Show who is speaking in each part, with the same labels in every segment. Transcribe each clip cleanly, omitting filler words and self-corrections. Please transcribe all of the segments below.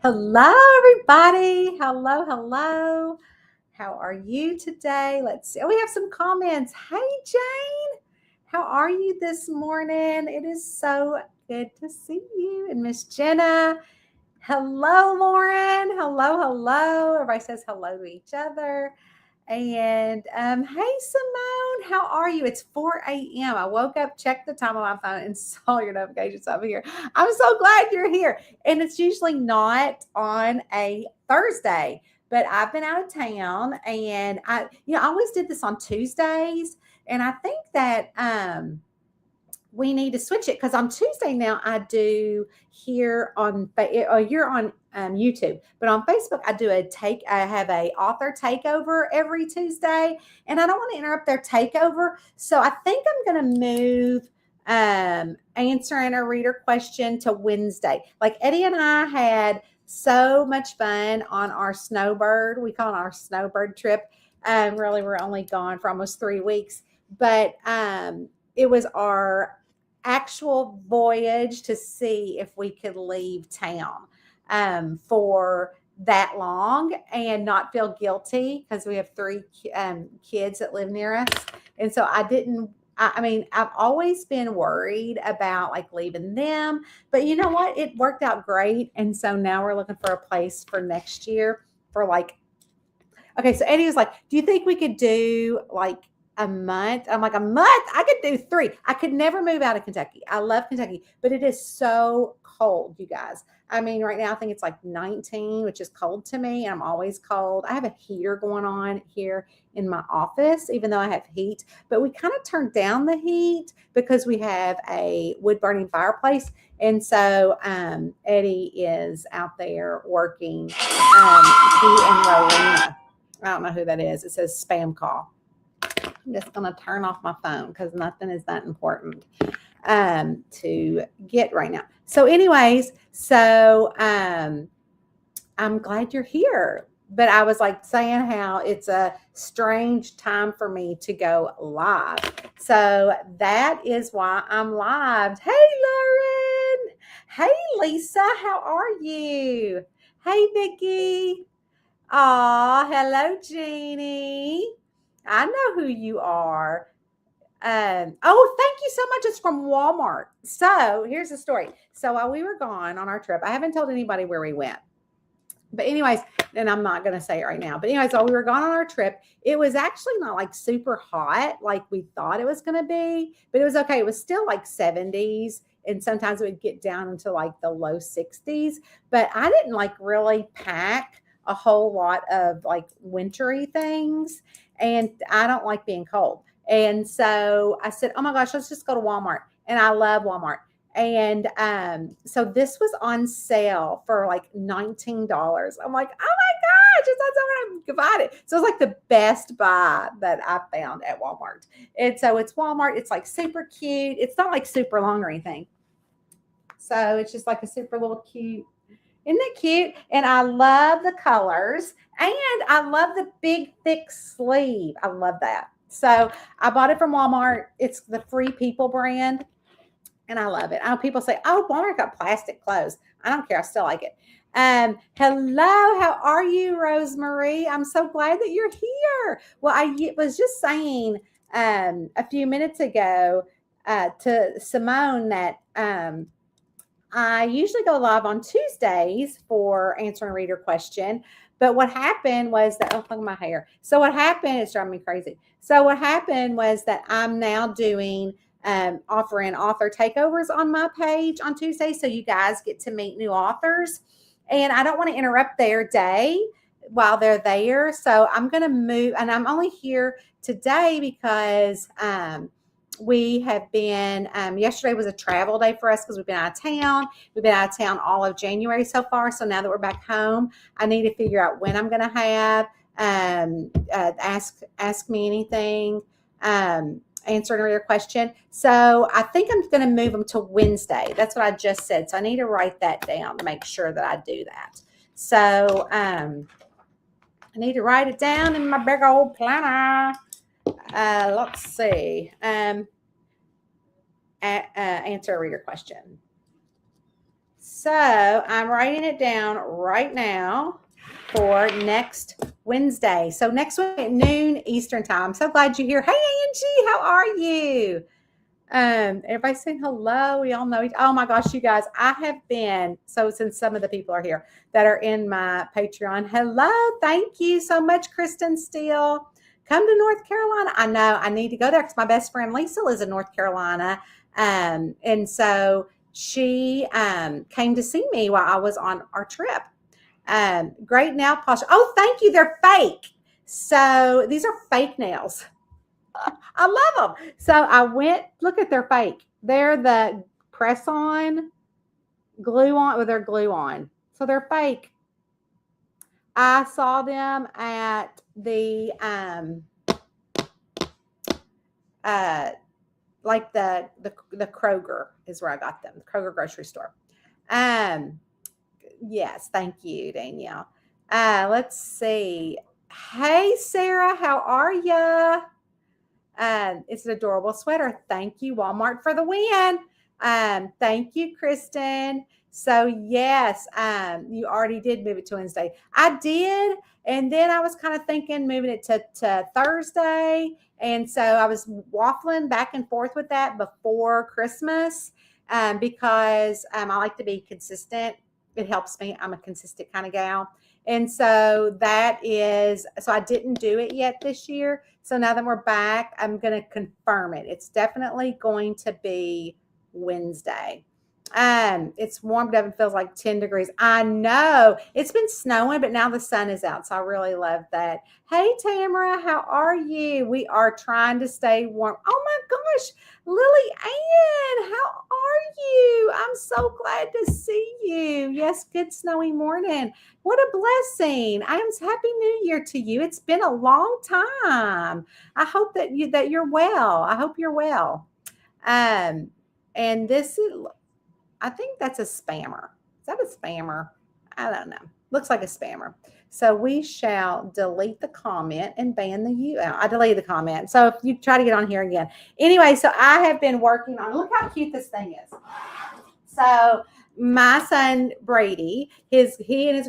Speaker 1: Hello, everybody. Hello, hello. How are you today? Let's see. Oh, we have some comments. Hey, Jane. How are you this morning? It is so good to see you. And Miss Jenna. Hello, Lauren. Hello, hello. Everybody says hello to each other. And hey, Simone, how are you? It's 4 a.m. I woke up, checked the time on my phone, and saw your notifications over here. I'm so glad you're here. And it's usually not on a Thursday, but I've been out of town, and I always did this on Tuesdays, and I think that we need to switch it because on Tuesday now I do here on you're on YouTube, but on Facebook I have a author takeover every Tuesday, and I don't want to interrupt their takeover, so I think I'm going to move answering a reader question to Wednesday. Like Eddie and I had so much fun on our snowbird. We call it our snowbird trip. Really, we're only gone for almost 3 weeks, but it was our actual voyage to see if we could leave town for that long and not feel guilty because we have three kids that live near us. And so I mean, I've always been worried about like leaving them, but you know what? It worked out great. And so now we're looking for a place for next year for like, okay. So Eddie was like, do you think we could do like a month? I'm like, a month? I could do 3. I could never move out of Kentucky. I love Kentucky, but it is so cold, you guys. I mean, right now I think it's like 19, which is cold to me, and I'm always cold. I have a heater going on here in my office, even though I have heat, but we kind of turned down the heat because we have a wood burning fireplace. And so Eddie is out there working. He and Rowena. I don't know who that is. It says spam call. I'm just going to turn off my phone because nothing is that important to get right now. So anyways, I'm glad you're here. But I was like saying how it's a strange time for me to go live. So that is why I'm live. Hey, Lauren. Hey, Lisa. How are you? Hey, Vicki. Aw, hello, Jeannie. I know who you are. Oh, thank you so much. It's from Walmart. So here's the story. So while we were gone on our trip, I haven't told anybody where we went. But anyways, and I'm not going to say it right now. But anyways, while we were gone on our trip, it was actually not like super hot like we thought it was going to be. But it was okay. It was still like 70s. And sometimes it would get down into like the low 60s. But I didn't like really pack a whole lot of like wintry things. And I don't like being cold. And so I said, oh my gosh, let's just go to Walmart. And I love Walmart. And so this was on sale for like $19. I'm like, oh my gosh, it's on sale. I'm gonna buy it. So it's like the best buy that I found at Walmart. And so it's Walmart. It's like super cute. It's not like super long or anything. So it's just like a super little cute. Isn't that cute? And I love the colors. And I love the big, thick sleeve. I love that. So I bought it from Walmart. It's the Free People brand. And I love it. I know people say, oh, Walmart got plastic clothes. I don't care. I still like it. Hello. How are you, Rosemary? I'm so glad that you're here. Well, I was just saying a few minutes ago to Simone that I usually go live on Tuesdays for answering a reader question. But what happened was that, oh, look at my hair. So what happened, it's driving me crazy. So what happened was that I'm now doing offering author takeovers on my page on Tuesday. So you guys get to meet new authors. And I don't want to interrupt their day while they're there. So I'm going to move, and I'm only here today because we have been, yesterday was a travel day for us because we've been out of town. We've been out of town all of January so far. So now that we're back home, I need to figure out when I'm going to have ask me anything, answering your question. So I think I'm going to move them to Wednesday. That's what I just said. So I need to write that down to make sure that I do that. So I need to write it down in my big old planner. Let's see. Answer a reader question. So I'm writing it down right now for next Wednesday. So next week at noon Eastern time. I'm so glad you're here. Hey, Angie, how are you? Everybody's saying hello. We all know each. Oh my gosh, you guys, I have been, so since some of the people are here that are in my Patreon, hello, thank you so much, Kristen Steele. Come to North Carolina. I know I need to go there because my best friend Lisa lives in North Carolina. And so she came to see me while I was on our trip. Great nail polish. Oh, thank you. They're fake. So these are fake nails. I love them. So I went, look at their fake. They're the press on, glue on with their glue on. So they're fake. I saw them at the like the Kroger is where I got them, the Kroger grocery store. Yes, thank you, Danielle. Let's see. Hey, Sarah, how are ya? It's an adorable sweater. Thank you, Walmart, for the win. Thank you, Kristen. So yes, you already did move it to Wednesday. I did, and then I was kind of thinking moving it to Thursday, and so I was waffling back and forth with that before Christmas, because I like to be consistent. It helps me. I'm a consistent kind of gal. And so so I didn't do it yet this year. So now that we're back, I'm going to confirm it. It's definitely going to be Wednesday. It's warmed up and feels like 10 degrees. I know it's been snowing, but now the sun is out. So I really love that. Hey, Tamara, how are you? We are trying to stay warm. Oh my gosh, Lily Ann, how are you? I'm so glad to see you. Yes, good snowy morning. What a blessing. I am happy New Year to you. It's been a long time. I hope that you're well. I hope you're well. And this is, I think that's a spammer. Is that a spammer? I don't know. Looks like a spammer. So we shall delete the comment and ban the URL. I deleted the comment. So if you try to get on here again. Anyway, so I have been working on, look how cute this thing is. So my son Brady, he and his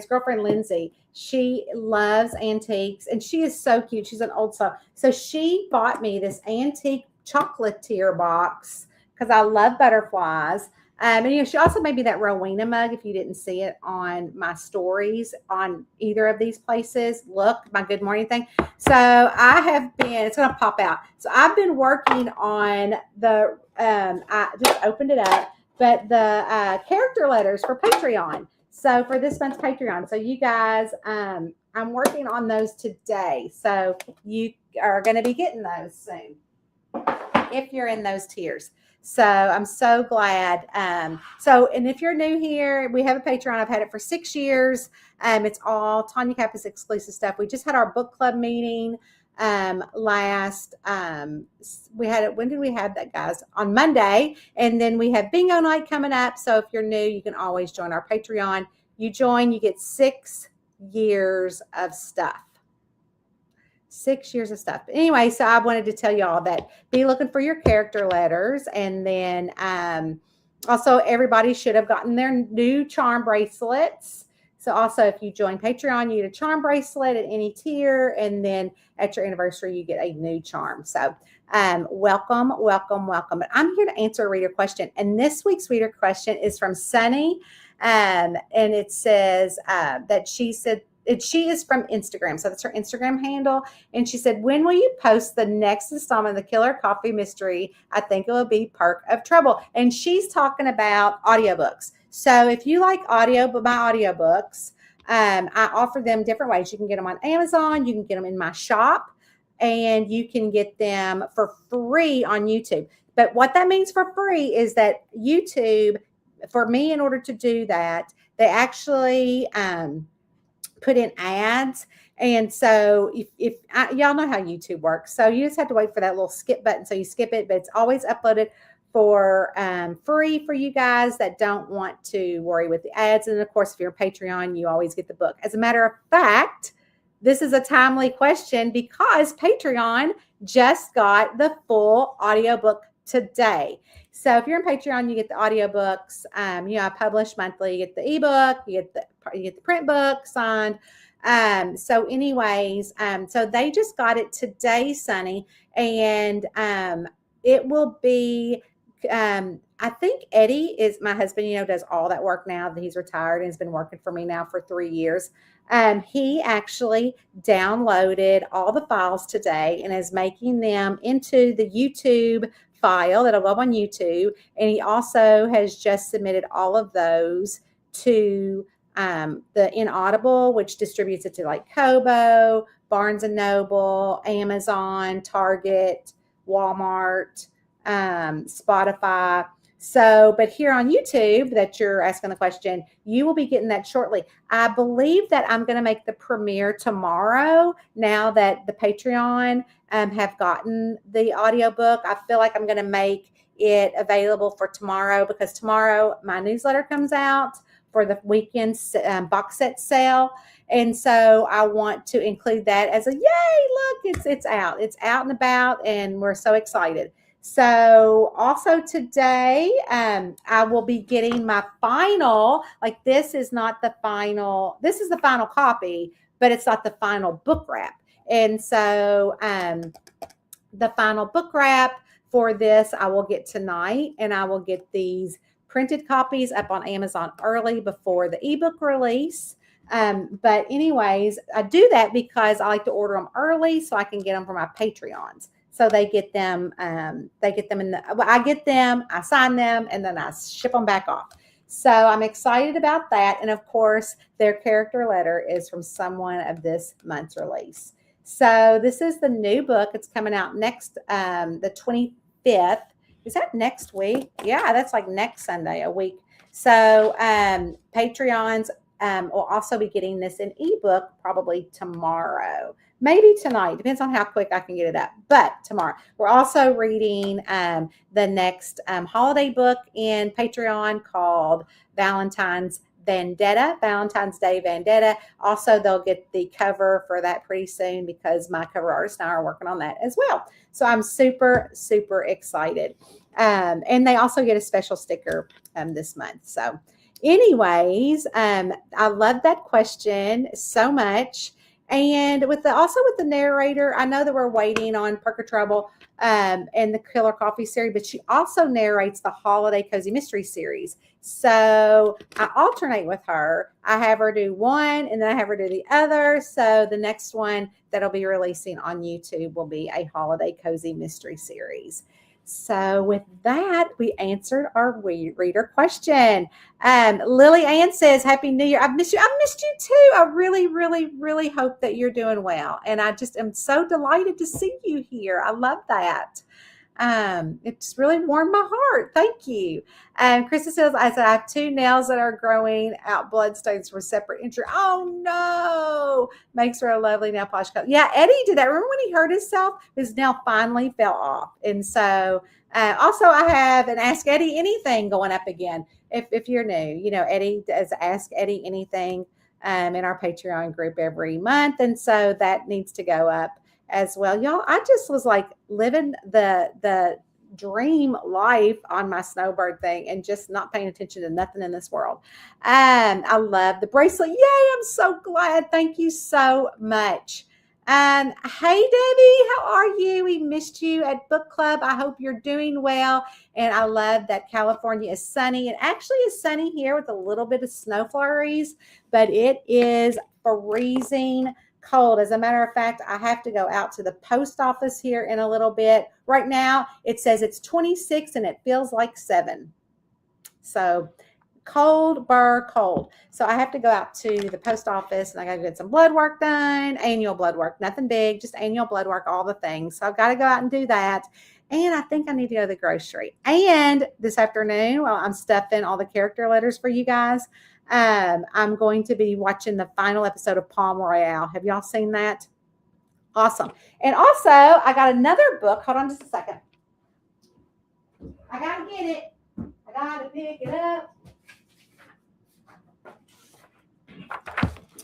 Speaker 1: girlfriend Lindsay, she loves antiques and she is so cute. She's an old soul. So she bought me this antique chocolatier box because I love butterflies. And she also made me that Rowena mug. If you didn't see it on my stories on either of these places, look, my good morning thing. So I have been, it's going to pop out. So I've been working on I just opened it up, but the character letters for Patreon. So for this month's Patreon. So you guys, I'm working on those today. So you are going to be getting those soon if you're in those tiers. So I'm so glad. And if you're new here, we have a Patreon. I've had it for 6 years. It's all Tanya Kappas exclusive stuff. We just had our book club meeting last, we had it. When did we have that, guys? On Monday. And then we have bingo night coming up. So if you're new, you can always join our Patreon. You join, you get 6 years of stuff. 6 years of stuff. Anyway, so I wanted to tell y'all that be looking for your character letters. And then also everybody should have gotten their new charm bracelets. So also if you join Patreon, you get a charm bracelet at any tier. And then at your anniversary, you get a new charm. So welcome, welcome, welcome. But I'm here to answer a reader question. And this week's reader question is from Sunny. And it says that she said, she is from Instagram. So that's her Instagram handle. And she said, when will you post the next installment of the Killer Coffee Mystery? I think it will be Perk of Trouble. And she's talking about audiobooks. So if you like my audiobooks, I offer them different ways. You can get them on Amazon. You can get them in my shop. And you can get them for free on YouTube. But what that means for free is that YouTube, for me, in order to do that, they actually put in ads. And so if y'all know how YouTube works. So you just have to wait for that little skip button. So you skip it, but it's always uploaded for free for you guys that don't want to worry with the ads. And of course, if you're a Patreon, you always get the book. As a matter of fact, this is a timely question because Patreon just got the full audiobook today. So if you're in Patreon, you get the audiobooks. I publish monthly. You get the ebook, you get the print book signed. So anyways, so they just got it today, Sunny, and it will be. I think Eddie is my husband. Does all that work now that he's retired and has been working for me now for 3 years. He actually downloaded all the files today and is making them into the YouTube file that'll go on YouTube. And he also has just submitted all of those to the Inaudible, which distributes it to like Kobo, Barnes and Noble, Amazon, Target, Walmart, Spotify. So, but here on YouTube that you're asking the question, you will be getting that shortly. I believe that I'm going to make the premiere tomorrow now that the Patreon have gotten the audiobook. I feel like I'm going to make it available for tomorrow because tomorrow my newsletter comes out for the weekend box set sale. And so I want to include that as a yay, look, it's out. It's out and about and we're so excited. So also today, I will be getting my final, like this is not the final, this is the final copy, but it's not the final book wrap. And so the final book wrap for this, I will get tonight and I will get these printed copies up on Amazon early before the ebook release. But anyways, I do that because I like to order them early so I can get them for my Patreons. So they get them I get them, I sign them, and then I ship them back off. So I'm excited about that. And of course, their character letter is from someone of this month's release. So this is the new book. It's coming out next, the 25th. Is that next week? Yeah, that's like next Sunday, a week. So Patreons will also be getting this in ebook probably tomorrow. Maybe tonight, depends on how quick I can get it up, but tomorrow. We're also reading the next holiday book in Patreon called Valentine's Day Vendetta. Also, they'll get the cover for that pretty soon because my cover artist and I are working on that as well. So I'm super, super excited. And they also get a special sticker this month. So anyways, I love that question so much. And with the narrator, I know that we're waiting on Perk of Trouble and the Killer Coffee series, but she also narrates the Holiday Cozy Mystery series. So I alternate with her. I have her do one and then I have her do the other. So the next one that'll be releasing on YouTube will be a Holiday Cozy Mystery series. So with that, we answered our reader question. Lily Ann says, Happy New Year. I've missed you. I missed you too. I really, really, really hope that you're doing well. And I just am so delighted to see you here. I love that. It's really warmed my heart. Thank you. Krista says, I have 2 nails that are growing out bloodstains for separate injury. Oh no, makes her a lovely nail polish color. Yeah, Eddie did that. Remember when he hurt himself? His nail finally fell off. And so also I have an Ask Eddie Anything going up again. If you're new, Eddie does Ask Eddie Anything in our Patreon group every month. And so that needs to go up as well. Y'all, I just was like living the dream life on my snowbird thing and just not paying attention to nothing in this world. I love the bracelet. Yay, I'm so glad. Thank you so much. Hey, Debbie, how are you? We missed you at book club. I hope you're doing well. And I love that California is sunny. It actually is sunny here with a little bit of snow flurries, but it is freezing cold. As a matter of fact, I have to go out to the post office here in a little bit. Right now, it says it's 26 and it feels like 7. So cold, cold. So I have to go out to the post office and I got to get some blood work done, annual blood work, nothing big, just annual blood work, all the things. So I've got to go out and do that. And I think I need to go to the grocery. And this afternoon, while I'm stuffing all the character letters for you guys, I'm going to be watching the final episode of Palm Royale. Have y'all seen that? Awesome. And also, I got another book. Hold on just a second. I got to get it. I got to pick it up.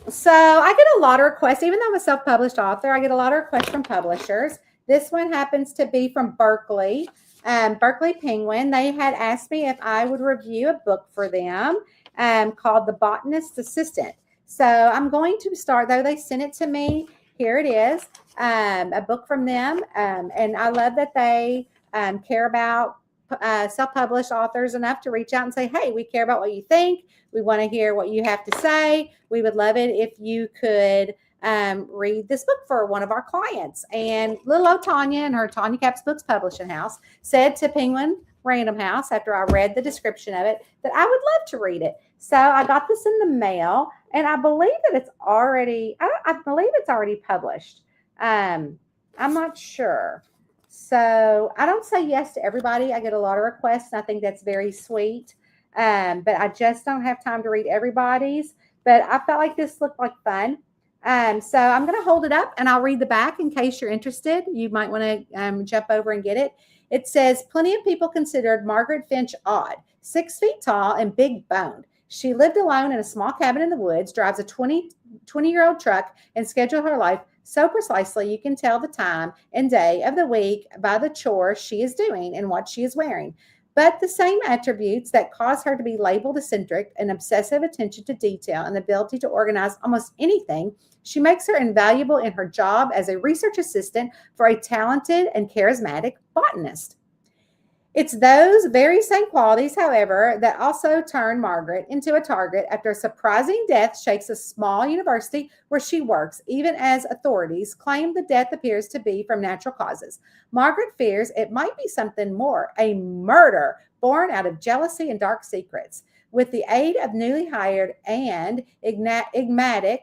Speaker 1: So I get a lot of requests, even though I'm a self-published author, I get a lot of requests from publishers. This one happens to be from Berkeley. Berkeley Penguin, they had asked me if I would review a book for them called The Botanist's Assistant. So I'm going to start, though they sent it to me. Here it is, a book from them. And I love that they care about self-published authors enough to reach out and say, hey, we care about what you think. We want to hear what you have to say. We would love it if you could read this book for one of our clients. And little old Tanya and her Tanya Capps Books Publishing House said to Penguin Random House, after I read the description of it, that I would love to read it. So I got this in the mail, and I believe that it's already, I believe it's already published. I'm not sure. So I don't say yes to everybody. I get a lot of requests, and I think that's very sweet. But I just don't have time to read everybody's. But I felt like this looked like fun. So I'm going to hold it up and I'll read the back in case you're interested. You might want to jump over and get it. It says, plenty of people considered Margaret Finch odd, 6 feet tall and big boned. She lived alone in a small cabin in the woods, drives a 20-year-old truck, and scheduled her life so precisely you can tell the time and day of the week by the chores she is doing and what she is wearing. But the same attributes that cause her to be labeled eccentric, an obsessive attention to detail, and the ability to organize almost anything, she makes her invaluable in her job as a research assistant for a talented and charismatic botanist. It's those very same qualities, however, that also turn Margaret into a target after a surprising death shakes a small university where she works, even as authorities claim the death appears to be from natural causes. Margaret fears it might be something more, a murder born out of jealousy and dark secrets. With the aid of newly hired and enigmatic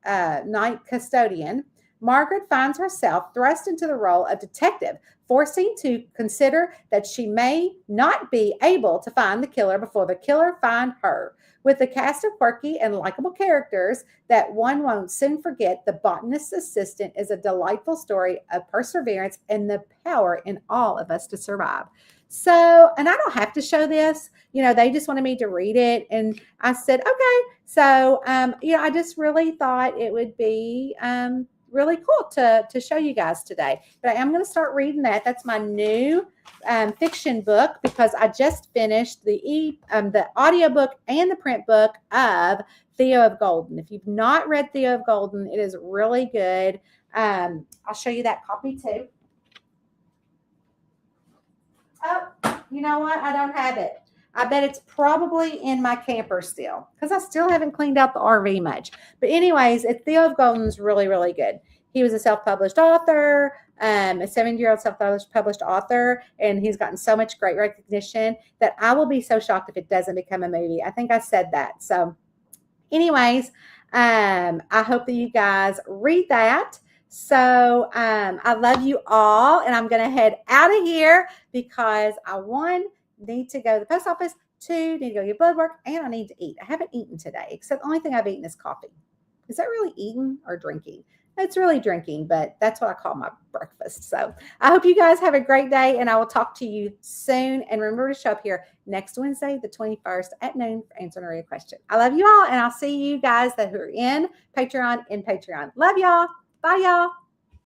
Speaker 1: night custodian, Margaret finds herself thrust into the role of detective, forcing to consider that she may not be able to find the killer before the killer find her. With a cast of quirky and likable characters that one won't soon forget, The Botanist's Assistant is a delightful story of perseverance and the power in all of us to survive. So, and I don't have to show this, they just wanted me to read it. And I said, okay. So, I just really thought it would be, really cool to show you guys today. But I am going to start reading that. That's my new fiction book because I just finished the audiobook and the print book of Theo of Golden. If you've not read Theo of Golden, it is really good. I'll show you that copy too. Oh, you know what? I don't have it. I bet it's probably in my camper still because I still haven't cleaned out the RV much. But anyways, Theo of Golden's really, really good. He was a self-published author, a 70-year-old self-published author, and he's gotten so much great recognition that I will be so shocked if it doesn't become a movie. I think I said that. So anyways, I hope that you guys read that. So I love you all, and I'm going to head out of here because need to go to the post office, 2, need to go get blood work, and I need to eat. I haven't eaten today, except the only thing I've eaten is coffee. Is that really eating or drinking? It's really drinking, but that's what I call my breakfast. So I hope you guys have a great day, and I will talk to you soon. And remember to show up here next Wednesday, the 21st at noon for answering a real question. I love you all, and I'll see you guys that are in Patreon. Love y'all. Bye, y'all.